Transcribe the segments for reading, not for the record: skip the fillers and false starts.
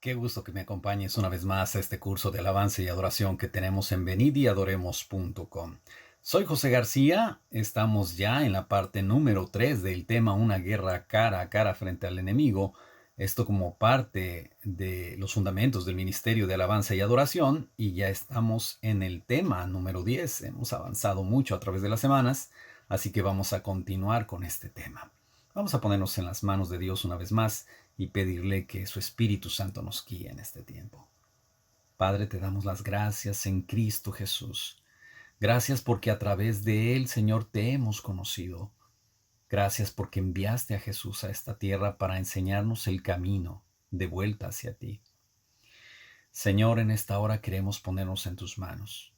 Qué gusto que me acompañes una vez más a este curso de alabanza y adoración que tenemos en venidyadoremos.com. Soy José García, estamos ya en la parte número 3 del tema Una guerra cara a cara frente al enemigo. Esto como parte de los fundamentos del Ministerio de Alabanza y Adoración, y ya estamos en el tema número 10. Hemos avanzado mucho a través de las semanas, así que vamos a continuar con este tema. Vamos a ponernos en las manos de Dios una vez más y pedirle que su Espíritu Santo nos guíe en este tiempo. Padre, te damos las gracias en Cristo Jesús. Gracias porque a través de Él, Señor, te hemos conocido. Gracias porque enviaste a Jesús a esta tierra para enseñarnos el camino de vuelta hacia ti. Señor, en esta hora queremos ponernos en tus manos.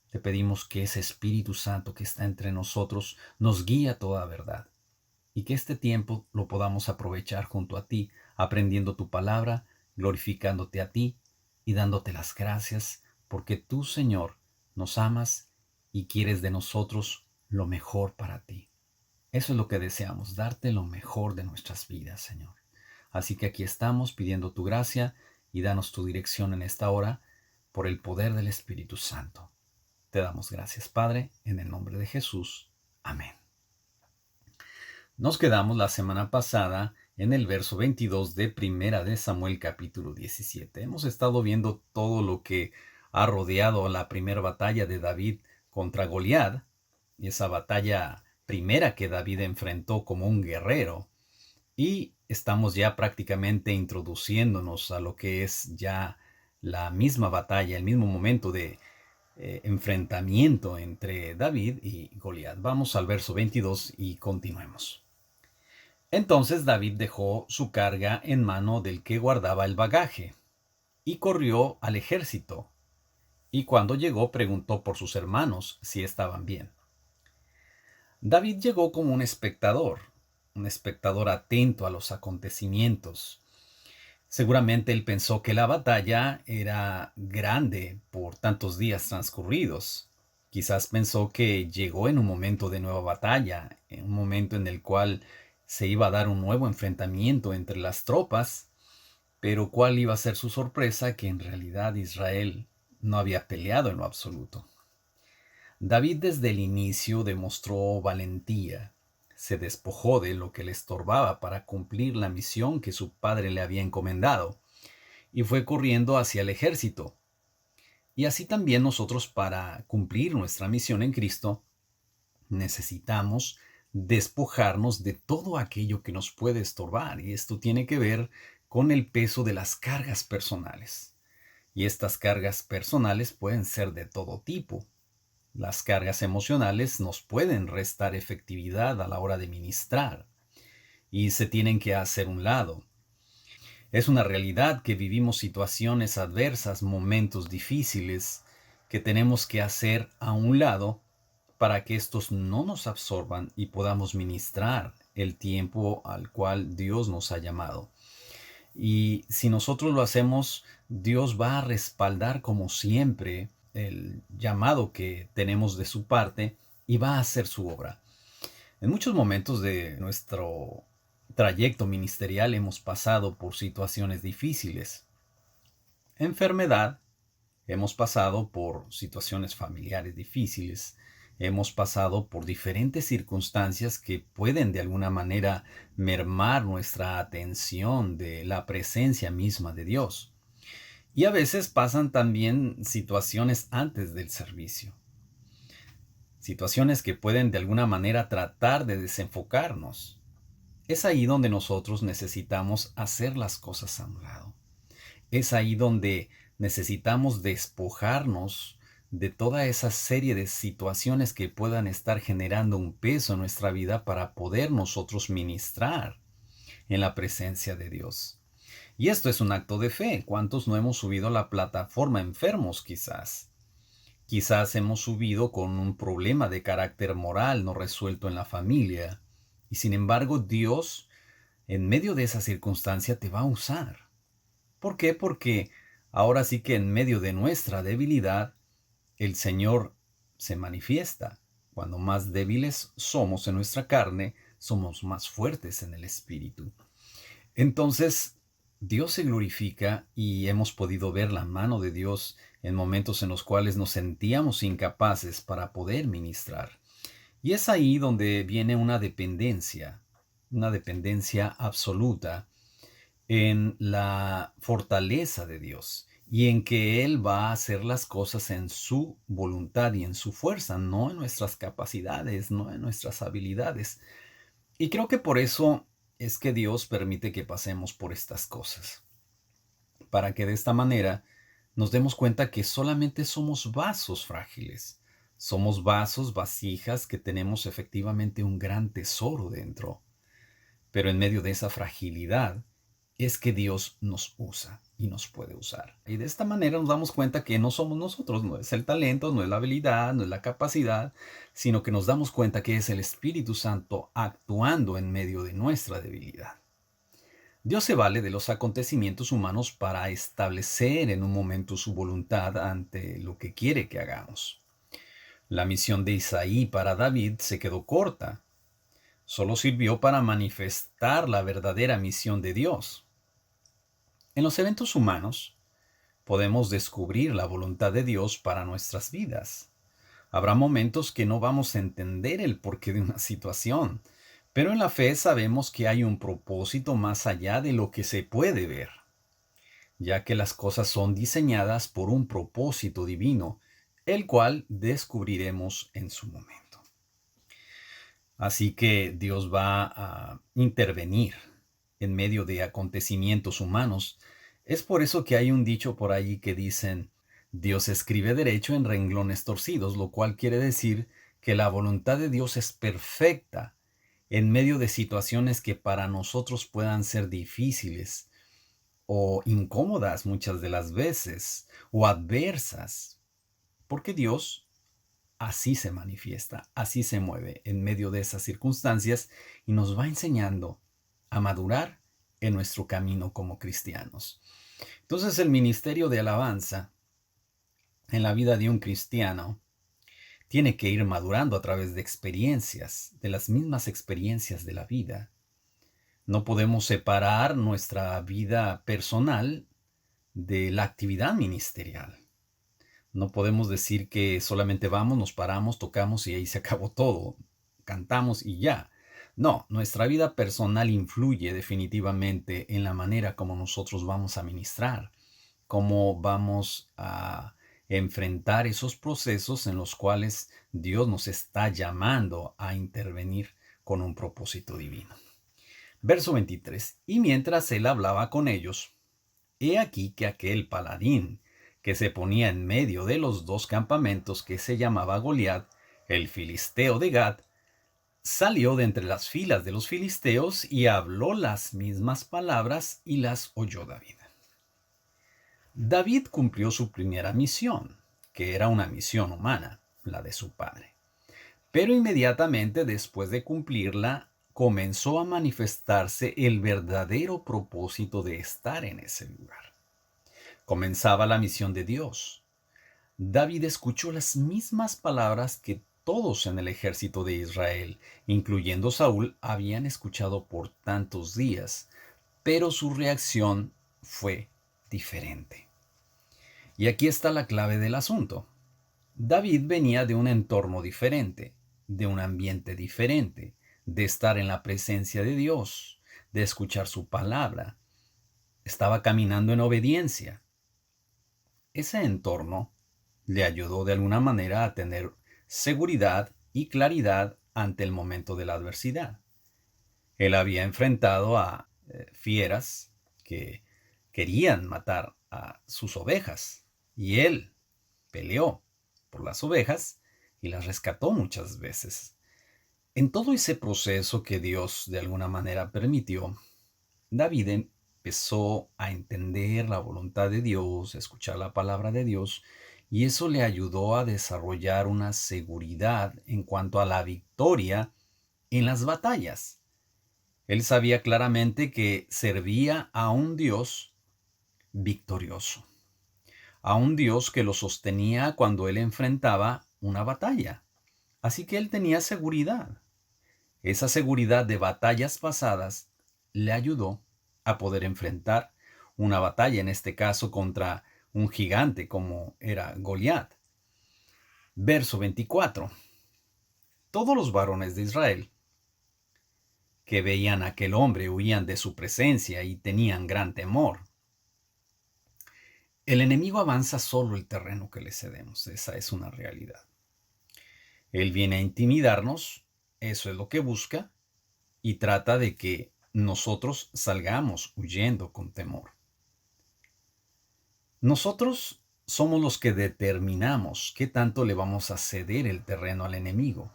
Te pedimos que ese Espíritu Santo que está entre nosotros nos guíe a toda verdad, y que este tiempo lo podamos aprovechar junto a ti, aprendiendo tu palabra, glorificándote a ti y dándote las gracias, porque tú, Señor, nos amas y quieres de nosotros lo mejor para ti. Eso es lo que deseamos, darte lo mejor de nuestras vidas, Señor. Así que aquí estamos pidiendo tu gracia y danos tu dirección en esta hora por el poder del Espíritu Santo. Te damos gracias, Padre, en el nombre de Jesús. Amén. Nos quedamos la semana pasada en el verso 22 de Primera de Samuel capítulo 17. Hemos estado viendo todo lo que ha rodeado la primera batalla de David contra Goliat, y esa batalla primera que David enfrentó como un guerrero. Y estamos ya prácticamente introduciéndonos a lo que es ya la misma batalla, el mismo momento de enfrentamiento entre David y Goliat. Vamos al verso 22 y continuemos. Entonces David dejó su carga en mano del que guardaba el bagaje, y corrió al ejército, y cuando llegó preguntó por sus hermanos si estaban bien. David llegó como un espectador atento a los acontecimientos. Seguramente él pensó que la batalla era grande por tantos días transcurridos. Quizás pensó que llegó en un momento de nueva batalla, en un momento en el cual se iba a dar un nuevo enfrentamiento entre las tropas, pero cuál iba a ser su sorpresa, que en realidad Israel no había peleado en lo absoluto. David desde el inicio demostró valentía, se despojó de lo que le estorbaba para cumplir la misión que su padre le había encomendado, y fue corriendo hacia el ejército. Y así también nosotros, para cumplir nuestra misión en Cristo, necesitamos despojarnos de todo aquello que nos puede estorbar, y esto tiene que ver con el peso de las cargas personales. Y estas cargas personales pueden ser de todo tipo. Las cargas emocionales nos pueden restar efectividad a la hora de ministrar y se tienen que hacer un lado. Es una realidad que vivimos situaciones adversas, momentos difíciles, que tenemos que hacer a un lado para que estos no nos absorban y podamos ministrar el tiempo al cual Dios nos ha llamado. Y si nosotros lo hacemos, Dios va a respaldar como siempre el llamado que tenemos de su parte y va a hacer su obra. En muchos momentos de nuestro trayecto ministerial hemos pasado por situaciones difíciles. Enfermedad, hemos pasado por situaciones familiares difíciles, hemos pasado por diferentes circunstancias que pueden de alguna manera mermar nuestra atención de la presencia misma de Dios. Y a veces pasan también situaciones antes del servicio, situaciones que pueden de alguna manera tratar de desenfocarnos. Es ahí donde nosotros necesitamos hacer las cosas a un lado. Es ahí donde necesitamos despojarnos de toda esa serie de situaciones que puedan estar generando un peso en nuestra vida para poder nosotros ministrar en la presencia de Dios. Y esto es un acto de fe. ¿Cuántos no hemos subido a la plataforma enfermos quizás? Quizás hemos subido con un problema de carácter moral no resuelto en la familia. Y sin embargo, Dios, en medio de esa circunstancia, te va a usar. ¿Por qué? Porque ahora sí que en medio de nuestra debilidad, el Señor se manifiesta. Cuando más débiles somos en nuestra carne, somos más fuertes en el Espíritu. Entonces, Dios se glorifica y hemos podido ver la mano de Dios en momentos en los cuales nos sentíamos incapaces para poder ministrar. Y es ahí donde viene una dependencia absoluta en la fortaleza de Dios y en que Él va a hacer las cosas en su voluntad y en su fuerza, no en nuestras capacidades, no en nuestras habilidades. Y creo que por eso es que Dios permite que pasemos por estas cosas, para que de esta manera nos demos cuenta que solamente somos vasos frágiles. Somos vasos, vasijas que tenemos efectivamente un gran tesoro dentro. Pero en medio de esa fragilidad es que Dios nos usa y nos puede usar. Y de esta manera nos damos cuenta que no somos nosotros, no es el talento, no es la habilidad, no es la capacidad, sino que nos damos cuenta que es el Espíritu Santo actuando en medio de nuestra debilidad. Dios se vale de los acontecimientos humanos para establecer en un momento su voluntad ante lo que quiere que hagamos. La misión de Isaí para David se quedó corta. Solo sirvió para manifestar la verdadera misión de Dios. En los eventos humanos podemos descubrir la voluntad de Dios para nuestras vidas. Habrá momentos que no vamos a entender el porqué de una situación, pero en la fe sabemos que hay un propósito más allá de lo que se puede ver, ya que las cosas son diseñadas por un propósito divino, el cual descubriremos en su momento. Así que Dios va a intervenir en medio de acontecimientos humanos. Es por eso que hay un dicho por ahí que dicen, Dios escribe derecho en renglones torcidos, lo cual quiere decir que la voluntad de Dios es perfecta en medio de situaciones que para nosotros puedan ser difíciles o incómodas muchas de las veces o adversas, porque Dios así se manifiesta, así se mueve en medio de esas circunstancias y nos va enseñando a madurar en nuestro camino como cristianos. Entonces el ministerio de alabanza en la vida de un cristiano tiene que ir madurando a través de experiencias, de las mismas experiencias de la vida. No podemos separar nuestra vida personal de la actividad ministerial. No podemos decir que solamente vamos, nos paramos, tocamos y ahí se acabó todo. Cantamos y ya. No, nuestra vida personal influye definitivamente en la manera como nosotros vamos a ministrar, cómo vamos a enfrentar esos procesos en los cuales Dios nos está llamando a intervenir con un propósito divino. Verso 23. Y mientras él hablaba con ellos, he aquí que aquel paladín que se ponía en medio de los dos campamentos, que se llamaba Goliat, el filisteo de Gat, salió de entre las filas de los filisteos y habló las mismas palabras y las oyó David. David cumplió su primera misión, que era una misión humana, la de su padre. Pero inmediatamente después de cumplirla, comenzó a manifestarse el verdadero propósito de estar en ese lugar. Comenzaba la misión de Dios. David escuchó las mismas palabras que todos en el ejército de Israel, incluyendo Saúl, habían escuchado por tantos días, pero su reacción fue diferente. Y aquí está la clave del asunto. David venía de un entorno diferente, de un ambiente diferente, de estar en la presencia de Dios, de escuchar su palabra. Estaba caminando en obediencia. Ese entorno le ayudó de alguna manera a tener seguridad y claridad ante el momento de la adversidad. Él había enfrentado a fieras que querían matar a sus ovejas y él peleó por las ovejas y las rescató muchas veces. En todo ese proceso que Dios de alguna manera permitió, David empezó a entender la voluntad de Dios, a escuchar la palabra de Dios, y eso le ayudó a desarrollar una seguridad en cuanto a la victoria en las batallas. Él sabía claramente que servía a un Dios victorioso, a un Dios que lo sostenía cuando él enfrentaba una batalla. Así que él tenía seguridad. Esa seguridad de batallas pasadas le ayudó a poder enfrentar una batalla, en este caso contra un gigante como era Goliat. Verso 24. Todos los varones de Israel que veían a aquel hombre huían de su presencia y tenían gran temor. El enemigo avanza solo el terreno que le cedemos, esa es una realidad. Él viene a intimidarnos, eso es lo que busca, y trata de que nosotros salgamos huyendo con temor. Nosotros somos los que determinamos qué tanto le vamos a ceder el terreno al enemigo.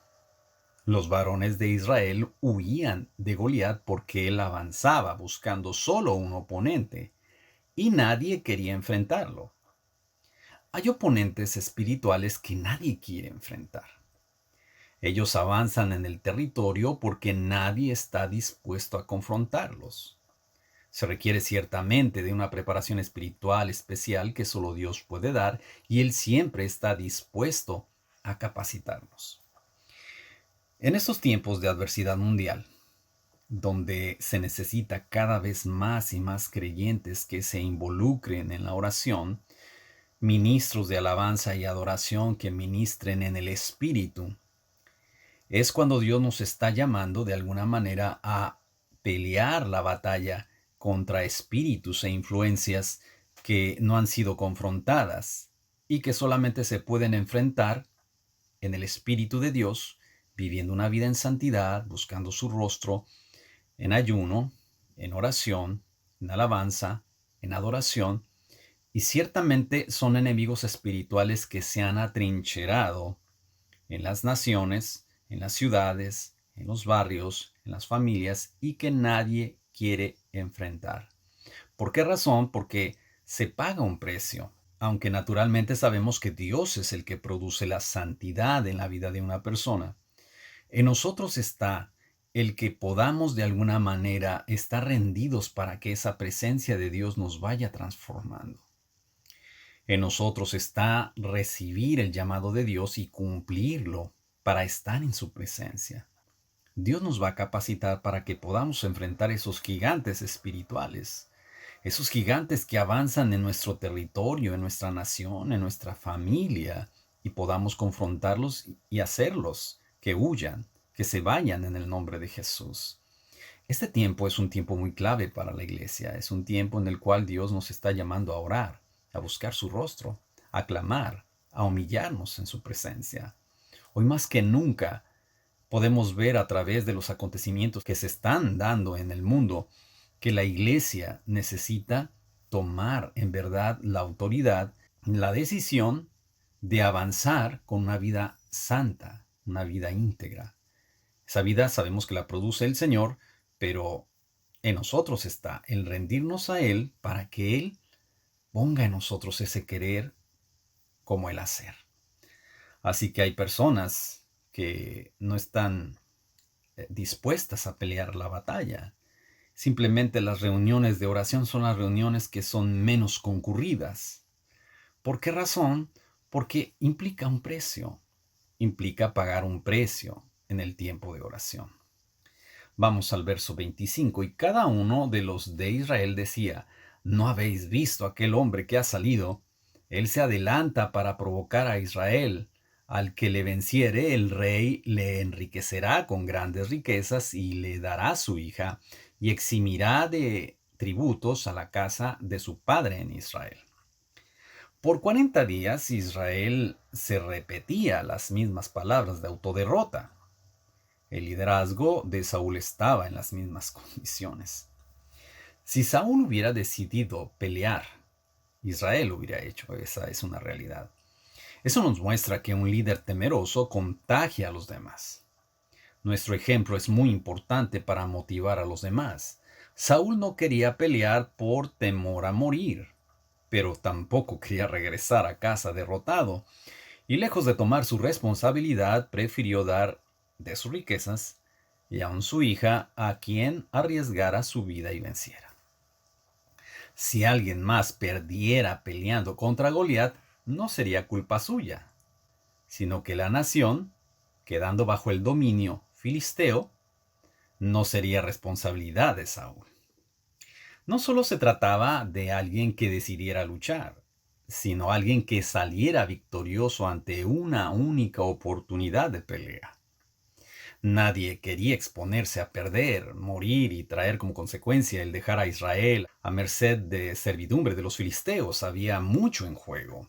Los varones de Israel huían de Goliat porque él avanzaba buscando solo un oponente y nadie quería enfrentarlo. Hay oponentes espirituales que nadie quiere enfrentar. Ellos avanzan en el territorio porque nadie está dispuesto a confrontarlos. Se requiere ciertamente de una preparación espiritual especial que solo Dios puede dar y Él siempre está dispuesto a capacitarnos. En estos tiempos de adversidad mundial, donde se necesita cada vez más y más creyentes que se involucren en la oración, ministros de alabanza y adoración que ministren en el Espíritu, es cuando Dios nos está llamando de alguna manera a pelear la batalla contra espíritus e influencias que no han sido confrontadas y que solamente se pueden enfrentar en el Espíritu de Dios, viviendo una vida en santidad, buscando su rostro, en ayuno, en oración, en alabanza, en adoración, y ciertamente son enemigos espirituales que se han atrincherado en las naciones, en las ciudades, en los barrios, en las familias, y que nadie quiere enfrentar. ¿Por qué razón? Porque se paga un precio, aunque naturalmente sabemos que Dios es el que produce la santidad en la vida de una persona. En nosotros está el que podamos de alguna manera estar rendidos para que esa presencia de Dios nos vaya transformando. En nosotros está recibir el llamado de Dios y cumplirlo para estar en su presencia. Dios nos va a capacitar para que podamos enfrentar esos gigantes espirituales, esos gigantes que avanzan en nuestro territorio, en nuestra nación, en nuestra familia, y podamos confrontarlos y hacerlos que huyan, que se vayan en el nombre de Jesús. Este tiempo es un tiempo muy clave para la iglesia, es un tiempo en el cual Dios nos está llamando a orar, a buscar su rostro, a clamar, a humillarnos en su presencia. Hoy más que nunca podemos ver a través de los acontecimientos que se están dando en el mundo que la iglesia necesita tomar en verdad la autoridad, la decisión de avanzar con una vida santa, una vida íntegra. Esa vida sabemos que la produce el Señor, pero en nosotros está el rendirnos a Él para que Él ponga en nosotros ese querer como el hacer. Así que hay personas que no están dispuestas a pelear la batalla. Simplemente las reuniones de oración son las reuniones que son menos concurridas. ¿Por qué razón? Porque implica un precio. Implica pagar un precio en el tiempo de oración. Vamos al verso 25. Y cada uno de los de Israel decía: ¿no habéis visto aquel hombre que ha salido? Él se adelanta para provocar a Israel. Al que le venciere, el rey le enriquecerá con grandes riquezas y le dará su hija, y eximirá de tributos a la casa de su padre en Israel. Por 40 días Israel se repetía las mismas palabras de autoderrota. El liderazgo de Saúl estaba en las mismas condiciones. Si Saúl hubiera decidido pelear, Israel lo hubiera hecho, esa es una realidad. Eso nos muestra que un líder temeroso contagia a los demás. Nuestro ejemplo es muy importante para motivar a los demás. Saúl no quería pelear por temor a morir, pero tampoco quería regresar a casa derrotado, y lejos de tomar su responsabilidad, prefirió dar de sus riquezas y aun su hija a quien arriesgara su vida y venciera. Si alguien más perdiera peleando contra Goliat, no sería culpa suya, sino que la nación, quedando bajo el dominio filisteo, no sería responsabilidad de Saúl. No solo se trataba de alguien que decidiera luchar, sino alguien que saliera victorioso ante una única oportunidad de pelea. Nadie quería exponerse a perder, morir y traer como consecuencia el dejar a Israel a merced de servidumbre de los filisteos. Había mucho en juego.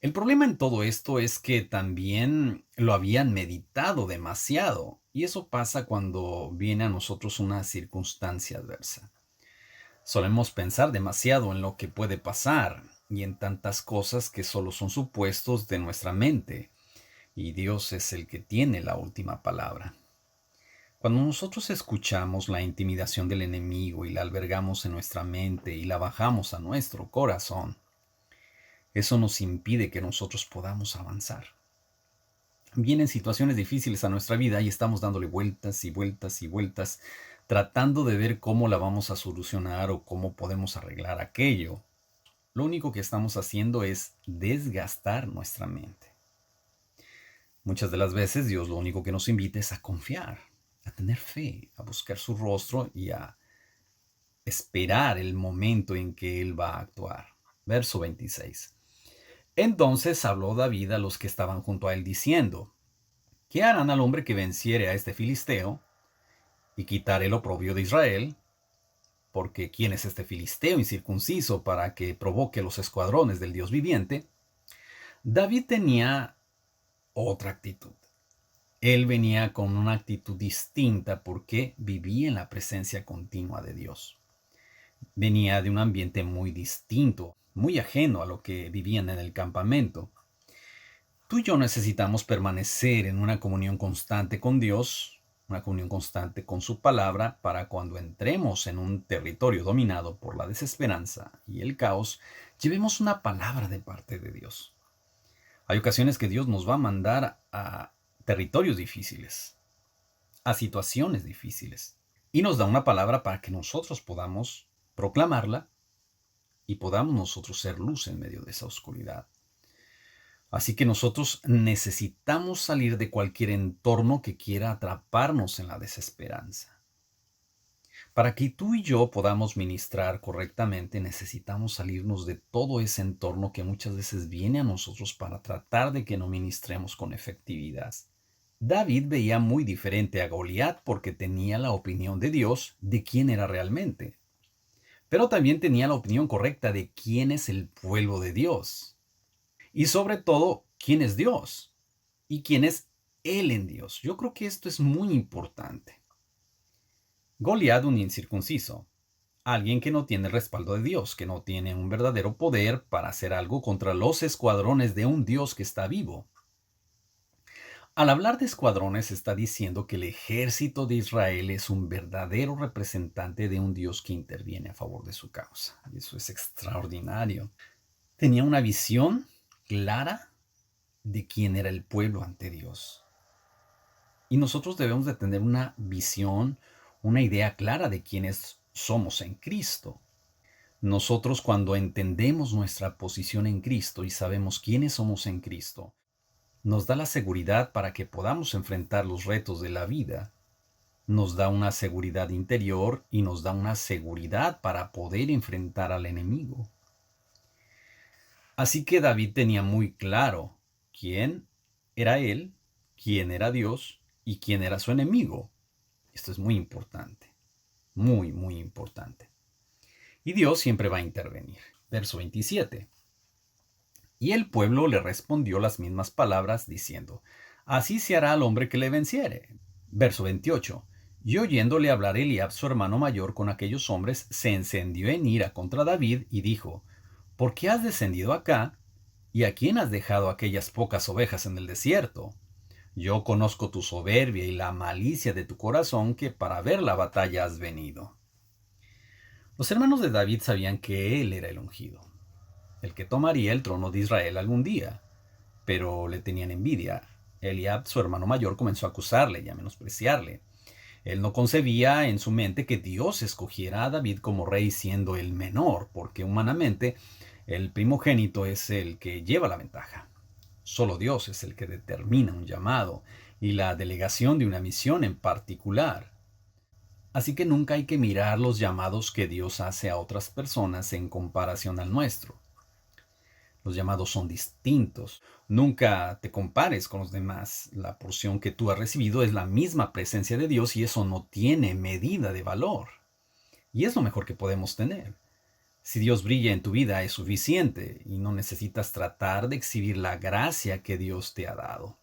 El problema en todo esto es que también lo habían meditado demasiado, y eso pasa cuando viene a nosotros una circunstancia adversa. Solemos pensar demasiado en lo que puede pasar y en tantas cosas que solo son supuestos de nuestra mente, y Dios es el que tiene la última palabra. Cuando nosotros escuchamos la intimidación del enemigo y la albergamos en nuestra mente y la bajamos a nuestro corazón, eso nos impide que nosotros podamos avanzar. Vienen situaciones difíciles a nuestra vida y estamos dándole vueltas y vueltas y vueltas, tratando de ver cómo la vamos a solucionar o cómo podemos arreglar aquello. Lo único que estamos haciendo es desgastar nuestra mente. Muchas de las veces Dios lo único que nos invita es a confiar, a tener fe, a buscar su rostro y a esperar el momento en que Él va a actuar. Verso 26. Entonces habló David a los que estaban junto a él diciendo: ¿Qué harán al hombre que venciere a este filisteo y quitare el oprobio de Israel? Porque ¿quién es este filisteo incircunciso para que provoque los escuadrones del Dios viviente? David tenía otra actitud. Él venía con una actitud distinta porque vivía en la presencia continua de Dios. Venía de un ambiente muy distinto, muy ajeno a lo que vivían en el campamento. Tú y yo necesitamos permanecer en una comunión constante con Dios, una comunión constante con su palabra, para cuando entremos en un territorio dominado por la desesperanza y el caos, llevemos una palabra de parte de Dios. Hay ocasiones que Dios nos va a mandar a territorios difíciles, a situaciones difíciles, y nos da una palabra para que nosotros podamos proclamarla y podamos nosotros ser luz en medio de esa oscuridad. Así que nosotros necesitamos salir de cualquier entorno que quiera atraparnos en la desesperanza. Para que tú y yo podamos ministrar correctamente, necesitamos salirnos de todo ese entorno que muchas veces viene a nosotros para tratar de que no ministremos con efectividad. David veía muy diferente a Goliat porque tenía la opinión de Dios de quién era realmente, pero también tenía la opinión correcta de quién es el pueblo de Dios. Y sobre todo, quién es Dios y quién es Él en Dios. Yo creo que esto es muy importante. Goliat, un incircunciso, alguien que no tiene el respaldo de Dios, que no tiene un verdadero poder para hacer algo contra los escuadrones de un Dios que está vivo. Al hablar de escuadrones está diciendo que el ejército de Israel es un verdadero representante de un Dios que interviene a favor de su causa. Y eso es extraordinario. Tenía una visión clara de quién era el pueblo ante Dios. Y nosotros debemos de tener una visión, una idea clara de quiénes somos en Cristo. Nosotros, cuando entendemos nuestra posición en Cristo y sabemos quiénes somos en Cristo, nos da la seguridad para que podamos enfrentar los retos de la vida. Nos da una seguridad interior y nos da una seguridad para poder enfrentar al enemigo. Así que David tenía muy claro quién era él, quién era Dios y quién era su enemigo. Esto es muy importante, muy, muy importante. Y Dios siempre va a intervenir. Verso 27. Y el pueblo le respondió las mismas palabras, diciendo: Así se hará al hombre que le venciere. Verso 28. Y oyéndole hablar Eliab, su hermano mayor, con aquellos hombres, se encendió en ira contra David y dijo: ¿Por qué has descendido acá? ¿Y a quién has dejado aquellas pocas ovejas en el desierto? Yo conozco tu soberbia y la malicia de tu corazón, que para ver la batalla has venido. Los hermanos de David sabían que él era el ungido, el que tomaría el trono de Israel algún día, pero le tenían envidia. Eliab, su hermano mayor, comenzó a acusarle y a menospreciarle. Él no concebía en su mente que Dios escogiera a David como rey siendo el menor, porque humanamente el primogénito es el que lleva la ventaja. Solo Dios es el que determina un llamado y la delegación de una misión en particular. Así que nunca hay que mirar los llamados que Dios hace a otras personas en comparación al nuestro. Los llamados son distintos. Nunca te compares con los demás. La porción que tú has recibido es la misma presencia de Dios y eso no tiene medida de valor. Y es lo mejor que podemos tener. Si Dios brilla en tu vida es suficiente y no necesitas tratar de exhibir la gracia que Dios te ha dado.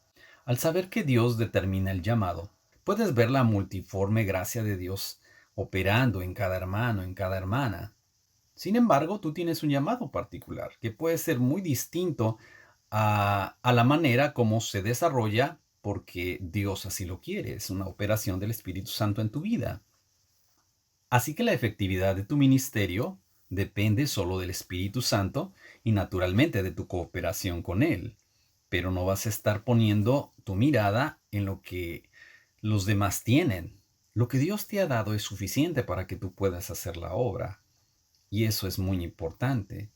Al saber que Dios determina el llamado, puedes ver la multiforme gracia de Dios operando en cada hermano, en cada hermana. Sin embargo, tú tienes un llamado particular que puede ser muy distinto a la manera como se desarrolla porque Dios así lo quiere. Es una operación del Espíritu Santo en tu vida. Así que la efectividad de tu ministerio depende solo del Espíritu Santo y naturalmente de tu cooperación con Él. Pero no vas a estar poniendo tu mirada en lo que los demás tienen. Lo que Dios te ha dado es suficiente para que tú puedas hacer la obra. Y eso es muy importante.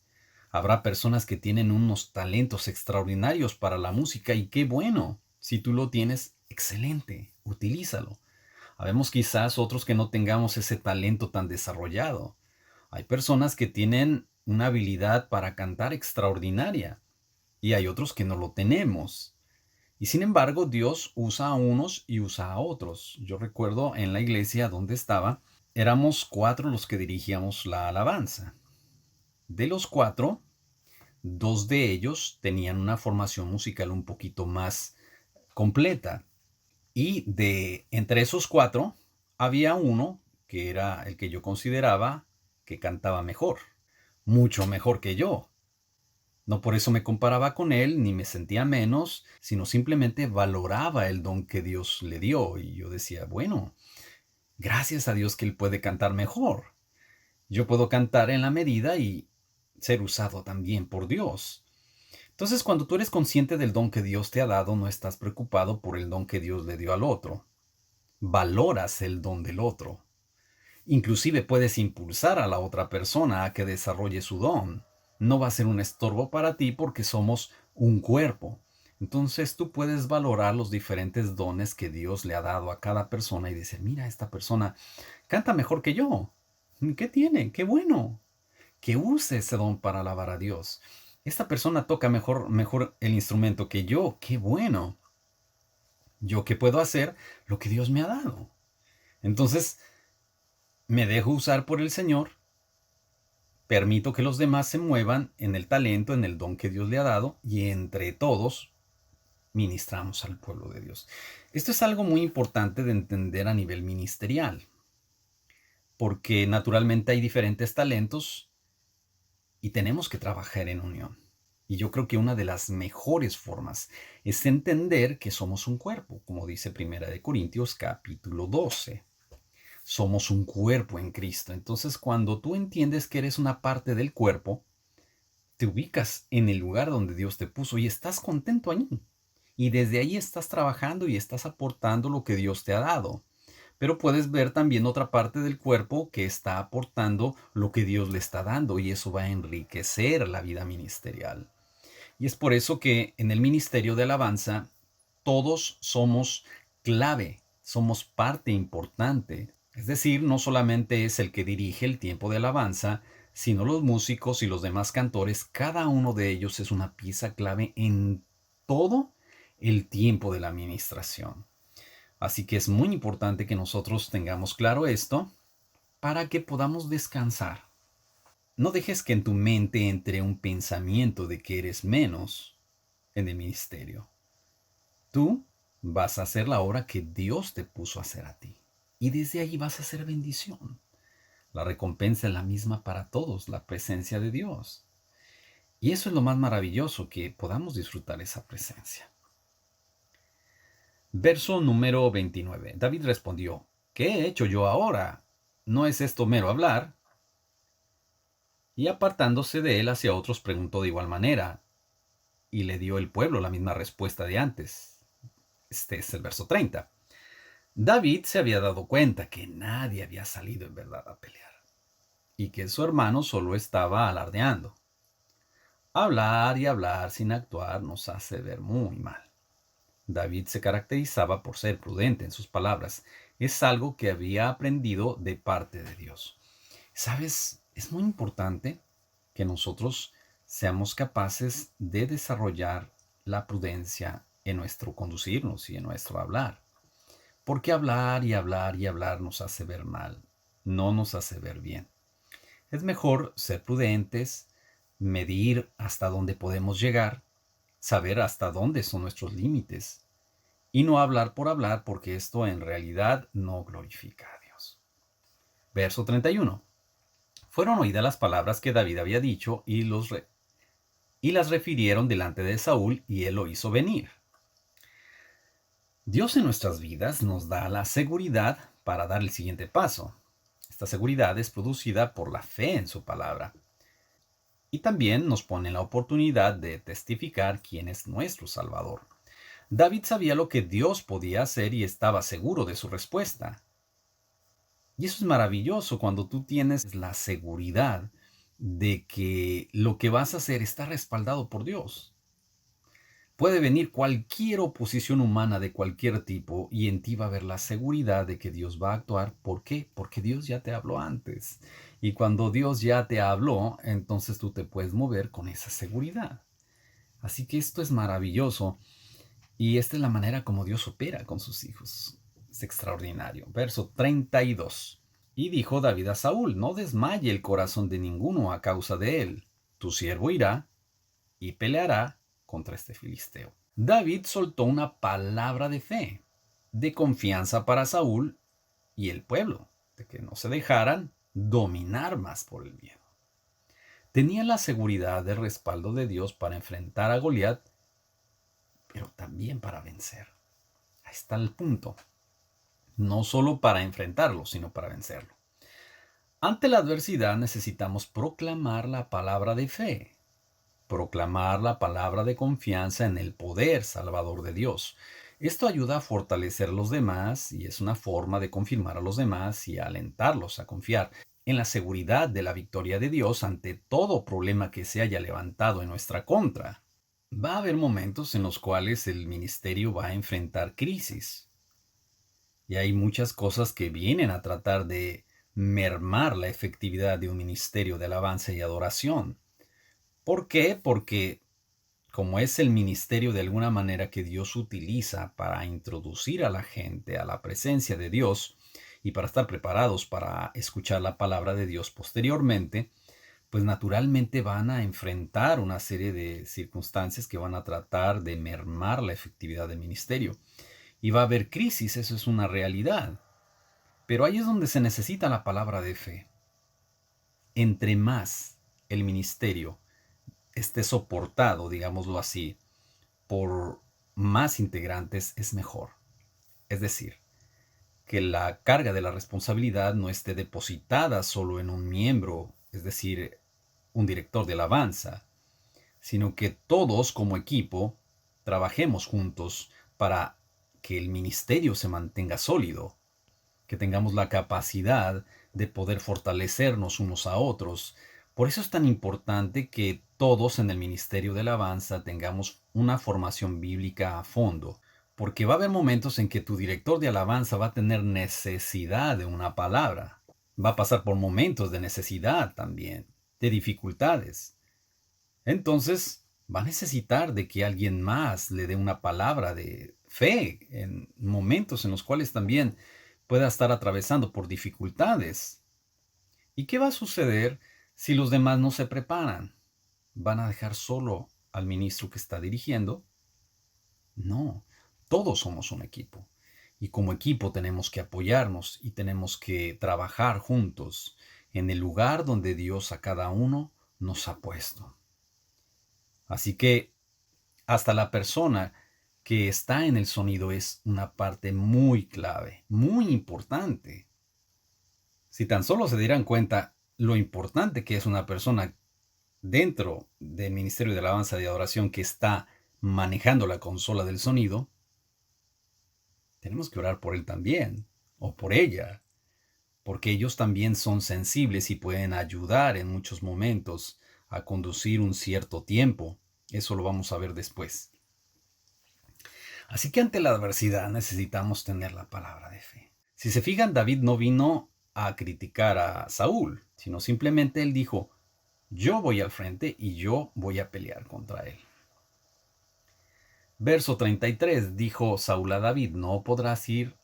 Habrá personas que tienen unos talentos extraordinarios para la música y qué bueno. Si tú lo tienes, excelente, utilízalo. Habemos quizás otros que no tengamos ese talento tan desarrollado. Hay personas que tienen una habilidad para cantar extraordinaria y hay otros que no lo tenemos. Y sin embargo, Dios usa a unos y usa a otros. Yo recuerdo en la iglesia donde estaba, éramos 4 los que dirigíamos la alabanza. De los 4, 2 de ellos tenían una formación musical un poquito más completa. Y de entre esos 4, había uno que era el que yo consideraba que cantaba mejor, mucho mejor que yo. No por eso me comparaba con él, ni me sentía menos, sino simplemente valoraba el don que Dios le dio. Y yo decía, bueno, gracias a Dios que él puede cantar mejor. Yo puedo cantar en la medida y ser usado también por Dios. Entonces, cuando tú eres consciente del don que Dios te ha dado, no estás preocupado por el don que Dios le dio al otro. Valoras el don del otro. Inclusive puedes impulsar a la otra persona a que desarrolle su don. No va a ser un estorbo para ti porque somos un cuerpo. Entonces tú puedes valorar los diferentes dones que Dios le ha dado a cada persona y decir, mira, esta persona canta mejor que yo. ¿Qué tiene? ¡Qué bueno! Que use ese don para alabar a Dios. Esta persona toca mejor el instrumento que yo. ¡Qué bueno! ¿Yo qué puedo hacer? Lo que Dios me ha dado. Entonces, me dejo usar por el Señor, permito que los demás se muevan en el talento, en el don que Dios le ha dado, y entre todos ministramos al pueblo de Dios. Esto es algo muy importante de entender a nivel ministerial, porque naturalmente hay diferentes talentos y tenemos que trabajar en unión. Y yo creo que una de las mejores formas es entender que somos un cuerpo, como dice Primera de Corintios capítulo 12. Somos un cuerpo en Cristo. Entonces, cuando tú entiendes que eres una parte del cuerpo, te ubicas en el lugar donde Dios te puso y estás contento allí. Y desde ahí estás trabajando y estás aportando lo que Dios te ha dado. Pero puedes ver también otra parte del cuerpo que está aportando lo que Dios le está dando y eso va a enriquecer la vida ministerial. Y es por eso que en el ministerio de alabanza todos somos clave, somos parte importante. Es decir, no solamente es el que dirige el tiempo de alabanza, sino los músicos y los demás cantores, cada uno de ellos es una pieza clave en todo el tiempo de la administración. Así que es muy importante que nosotros tengamos claro esto para que podamos descansar. No dejes que en tu mente entre un pensamiento de que eres menos en el ministerio. Tú vas a hacer la obra que Dios te puso a hacer a ti. Y desde allí vas a hacer bendición. La recompensa es la misma para todos, la presencia de Dios. Y eso es lo más maravilloso, que podamos disfrutar esa presencia. Verso número 29. David respondió, ¿qué he hecho yo ahora? ¿No es esto mero hablar? Y apartándose de él hacia otros preguntó de igual manera. Y le dio el pueblo la misma respuesta de antes. Este es el verso 30. David se había dado cuenta que nadie había salido en verdad a pelear y que su hermano solo estaba alardeando. Hablar y hablar sin actuar nos hace ver muy mal. David se caracterizaba por ser prudente en sus palabras es algo que había aprendido de parte de Dios. ¿Sabes? Es muy importante que nosotros seamos capaces de desarrollar la prudencia en nuestro conducirnos y en nuestro hablar. Porque hablar y hablar y hablar nos hace ver mal, no nos hace ver bien. Es mejor ser prudentes, medir hasta dónde podemos llegar, saber hasta dónde son nuestros límites y no hablar por hablar porque esto en realidad no glorifica a Dios. Verso 31. Fueron oídas las palabras que David había dicho y las refirieron delante de Saúl y él lo hizo venir. Dios en nuestras vidas nos da la seguridad para dar el siguiente paso. Esta seguridad es producida por la fe en su palabra. Y también nos pone la oportunidad de testificar quién es nuestro Salvador. David sabía lo que Dios podía hacer y estaba seguro de su respuesta. Y eso es maravilloso cuando tú tienes la seguridad de que lo que vas a hacer está respaldado por Dios. Puede venir cualquier oposición humana de cualquier tipo y en ti va a haber la seguridad de que Dios va a actuar. ¿Por qué? Porque Dios ya te habló antes. Y cuando Dios ya te habló, entonces tú te puedes mover con esa seguridad. Así que esto es maravilloso y esta es la manera como Dios opera con sus hijos. Es extraordinario. Verso 32. Y dijo David a Saúl: no desmaye el corazón de ninguno a causa de él. Tu siervo irá y peleará contra este filisteo. David soltó una palabra de fe, de confianza para Saúl y el pueblo, de que no se dejaran dominar más por el miedo. Tenía la seguridad del respaldo de Dios para enfrentar a Goliat, pero también para vencer. Ahí está el punto. No solo para enfrentarlo, sino para vencerlo. Ante la adversidad necesitamos proclamar la palabra de fe, proclamar la palabra de confianza en el poder salvador de Dios. Esto ayuda a fortalecer a los demás y es una forma de confirmar a los demás y alentarlos a confiar en la seguridad de la victoria de Dios ante todo problema que se haya levantado en nuestra contra. Va a haber momentos en los cuales el ministerio va a enfrentar crisis. Y hay muchas cosas que vienen a tratar de mermar la efectividad de un ministerio de alabanza y adoración. ¿Por qué? Porque como es el ministerio de alguna manera que Dios utiliza para introducir a la gente a la presencia de Dios y para estar preparados para escuchar la palabra de Dios posteriormente, pues naturalmente van a enfrentar una serie de circunstancias que van a tratar de mermar la efectividad del ministerio. Y va a haber crisis, eso es una realidad. Pero ahí es donde se necesita la palabra de fe. Entre más el ministerio esté soportado, digámoslo así, por más integrantes, es mejor. Es decir, que la carga de la responsabilidad no esté depositada solo en un miembro, es decir, un director de alabanza, sino que todos como equipo trabajemos juntos para que el ministerio se mantenga sólido, que tengamos la capacidad de poder fortalecernos unos a otros. Por eso es tan importante que todos en el ministerio de alabanza tengamos una formación bíblica a fondo, porque va a haber momentos en que tu director de alabanza va a tener necesidad de una palabra. Va a pasar por momentos de necesidad también, de dificultades. Entonces, va a necesitar de que alguien más le dé una palabra de fe en momentos en los cuales también pueda estar atravesando por dificultades. ¿Y qué va a suceder si los demás no se preparan? ¿Van a dejar solo al ministro que está dirigiendo? No, todos somos un equipo. Y como equipo tenemos que apoyarnos y tenemos que trabajar juntos en el lugar donde Dios a cada uno nos ha puesto. Así que hasta la persona que está en el sonido es una parte muy clave, muy importante. Si tan solo se dieran cuenta lo importante que es una persona dentro del Ministerio de Alabanza y Adoración que está manejando la consola del sonido, tenemos que orar por él también, o por ella, porque ellos también son sensibles y pueden ayudar en muchos momentos a conducir un cierto tiempo. Eso lo vamos a ver después. Así que ante la adversidad necesitamos tener la palabra de fe. Si se fijan, David no vino a criticar a Saúl, sino simplemente él dijo, yo voy al frente y yo voy a pelear contra él. Verso 33, dijo Saúl a David, no podrás ir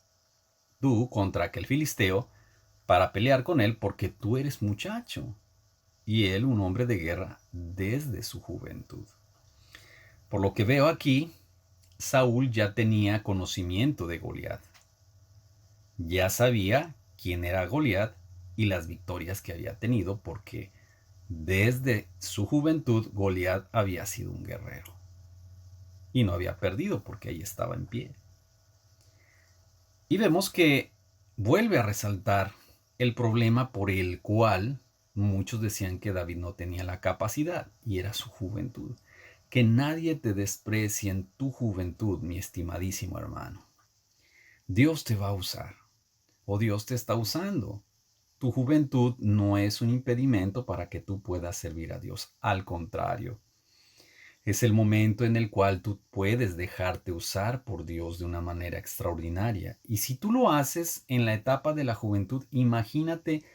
tú contra aquel filisteo para pelear con él porque tú eres muchacho y él un hombre de guerra desde su juventud. Por lo que veo aquí, Saúl ya tenía conocimiento de Goliat. Ya sabía quién era Goliat y las victorias que había tenido porque desde su juventud Goliat había sido un guerrero. Y no había perdido porque ahí estaba en pie. Y vemos que vuelve a resaltar el problema por el cual muchos decían que David no tenía la capacidad, y era su juventud. Que nadie te desprecie en tu juventud, mi estimadísimo hermano. Dios te va a usar, o Dios te está usando. Tu juventud no es un impedimento para que tú puedas servir a Dios. Al contrario, es el momento en el cual tú puedes dejarte usar por Dios de una manera extraordinaria. Y si tú lo haces en la etapa de la juventud, imagínate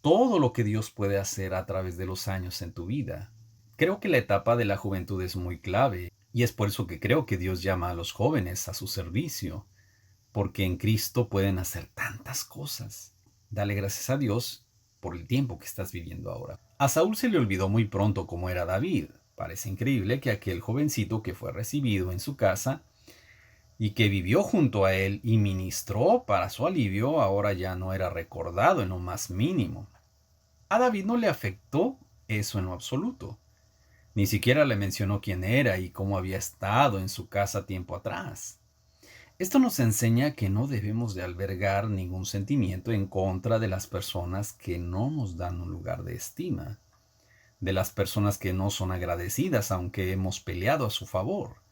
todo lo que Dios puede hacer a través de los años en tu vida. Creo que la etapa de la juventud es muy clave y es por eso que creo que Dios llama a los jóvenes a su servicio, porque en Cristo pueden hacer tantas cosas. Dale gracias a Dios por el tiempo que estás viviendo ahora. A Saúl se le olvidó muy pronto cómo era David. Parece increíble que aquel jovencito que fue recibido en su casa y que vivió junto a él y ministró para su alivio, ahora ya no era recordado en lo más mínimo. A David no le afectó eso en lo absoluto. Ni siquiera le mencionó quién era y cómo había estado en su casa tiempo atrás. Esto nos enseña que no debemos de albergar ningún sentimiento en contra de las personas que no nos dan un lugar de estima, de las personas que no son agradecidas aunque hemos peleado a su favor,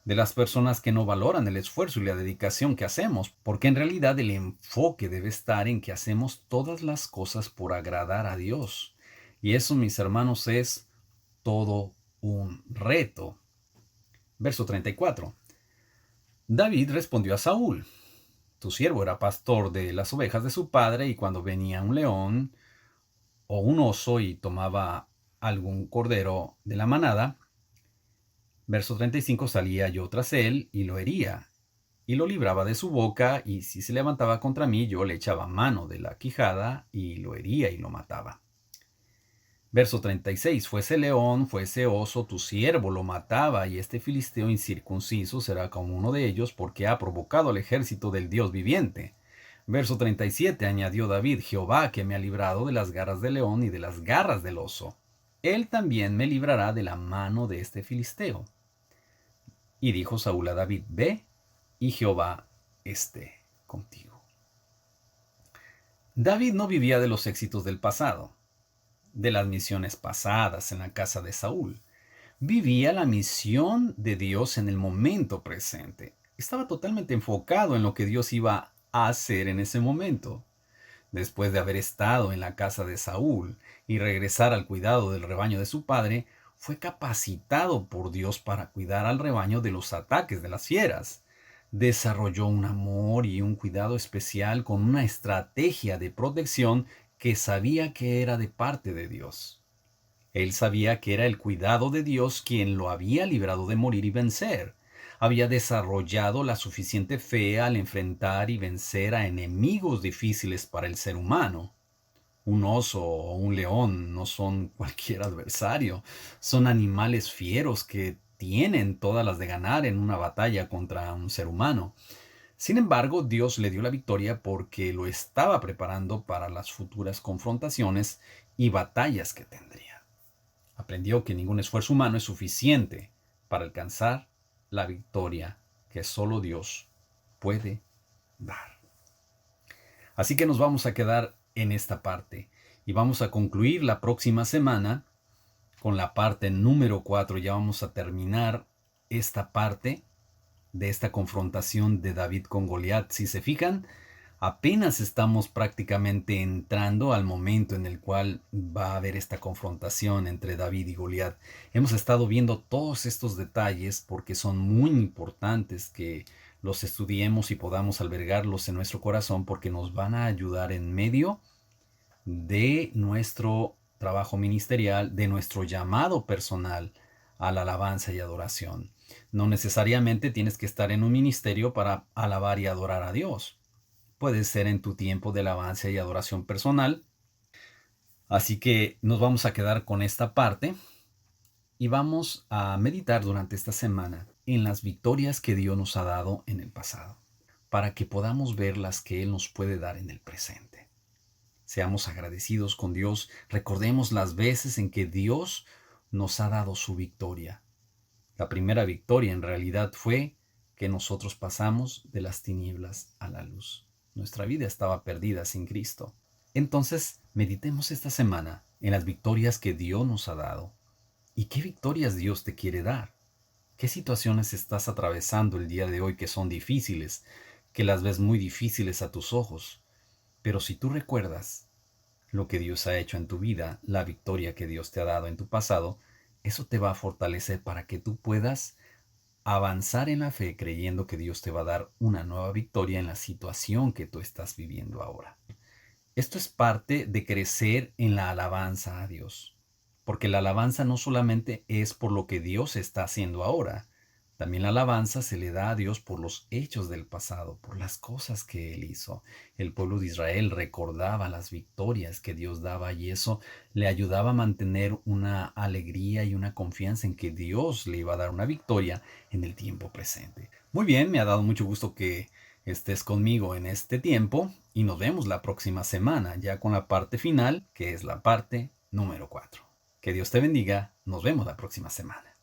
de las personas que no valoran el esfuerzo y la dedicación que hacemos, porque en realidad el enfoque debe estar en que hacemos todas las cosas por agradar a Dios. Y eso, mis hermanos, es todo un reto. Verso 34. David respondió a Saúl, tu siervo era pastor de las ovejas de su padre, y cuando venía un león o un oso y tomaba algún cordero de la manada, verso 35, salía yo tras él y lo hería, y lo libraba de su boca, y si se levantaba contra mí, yo le echaba mano de la quijada, y lo hería y lo mataba. Verso 36, fuese león, fuese oso, tu siervo lo mataba, y este filisteo incircunciso será como uno de ellos, porque ha provocado al ejército del Dios viviente. Verso 37, añadió David, Jehová que me ha librado de las garras del león y de las garras del oso, él también me librará de la mano de este filisteo. Y dijo Saúl a David, ve, y Jehová esté contigo. David no vivía de los éxitos del pasado, de las misiones pasadas en la casa de Saúl. Vivía la misión de Dios en el momento presente. Estaba totalmente enfocado en lo que Dios iba a hacer en ese momento. Después de haber estado en la casa de Saúl y regresar al cuidado del rebaño de su padre, fue capacitado por Dios para cuidar al rebaño de los ataques de las fieras. Desarrolló un amor y un cuidado especial con una estrategia de protección que sabía que era de parte de Dios. Él sabía que era el cuidado de Dios quien lo había librado de morir y vencer. Había desarrollado la suficiente fe al enfrentar y vencer a enemigos difíciles para el ser humano. Un oso o un león no son cualquier adversario, son animales fieros que tienen todas las de ganar en una batalla contra un ser humano. Sin embargo, Dios le dio la victoria porque lo estaba preparando para las futuras confrontaciones y batallas que tendría. Aprendió que ningún esfuerzo humano es suficiente para alcanzar la victoria que solo Dios puede dar. Así que nos vamos a quedar en esta parte y vamos a concluir la próxima semana con la parte número 4. Ya vamos a terminar esta parte de esta confrontación de David con Goliat. Si se fijan, apenas estamos prácticamente entrando al momento en el cual va a haber esta confrontación entre David y Goliat. Hemos estado viendo todos estos detalles porque son muy importantes que los estudiemos y podamos albergarlos en nuestro corazón porque nos van a ayudar en medio de nuestro trabajo ministerial, de nuestro llamado personal a la alabanza y adoración. No necesariamente tienes que estar en un ministerio para alabar y adorar a Dios. Puede ser en tu tiempo de alabanza y adoración personal. Así que nos vamos a quedar con esta parte y vamos a meditar durante esta semana en las victorias que Dios nos ha dado en el pasado, para que podamos ver las que Él nos puede dar en el presente. Seamos agradecidos con Dios, recordemos las veces en que Dios nos ha dado su victoria. La primera victoria en realidad fue que nosotros pasamos de las tinieblas a la luz. Nuestra vida estaba perdida sin Cristo. Entonces, meditemos esta semana en las victorias que Dios nos ha dado. ¿Y qué victorias Dios te quiere dar? ¿Qué situaciones estás atravesando el día de hoy que son difíciles, que las ves muy difíciles a tus ojos? Pero si tú recuerdas lo que Dios ha hecho en tu vida, la victoria que Dios te ha dado en tu pasado, eso te va a fortalecer para que tú puedas avanzar en la fe creyendo que Dios te va a dar una nueva victoria en la situación que tú estás viviendo ahora. Esto es parte de crecer en la alabanza a Dios, porque la alabanza no solamente es por lo que Dios está haciendo ahora, también la alabanza se le da a Dios por los hechos del pasado, por las cosas que Él hizo. El pueblo de Israel recordaba las victorias que Dios daba y eso le ayudaba a mantener una alegría y una confianza en que Dios le iba a dar una victoria en el tiempo presente. Muy bien, me ha dado mucho gusto que estés conmigo en este tiempo y nos vemos la próxima semana ya con la parte final, que es la parte número 4. Que Dios te bendiga, nos vemos la próxima semana.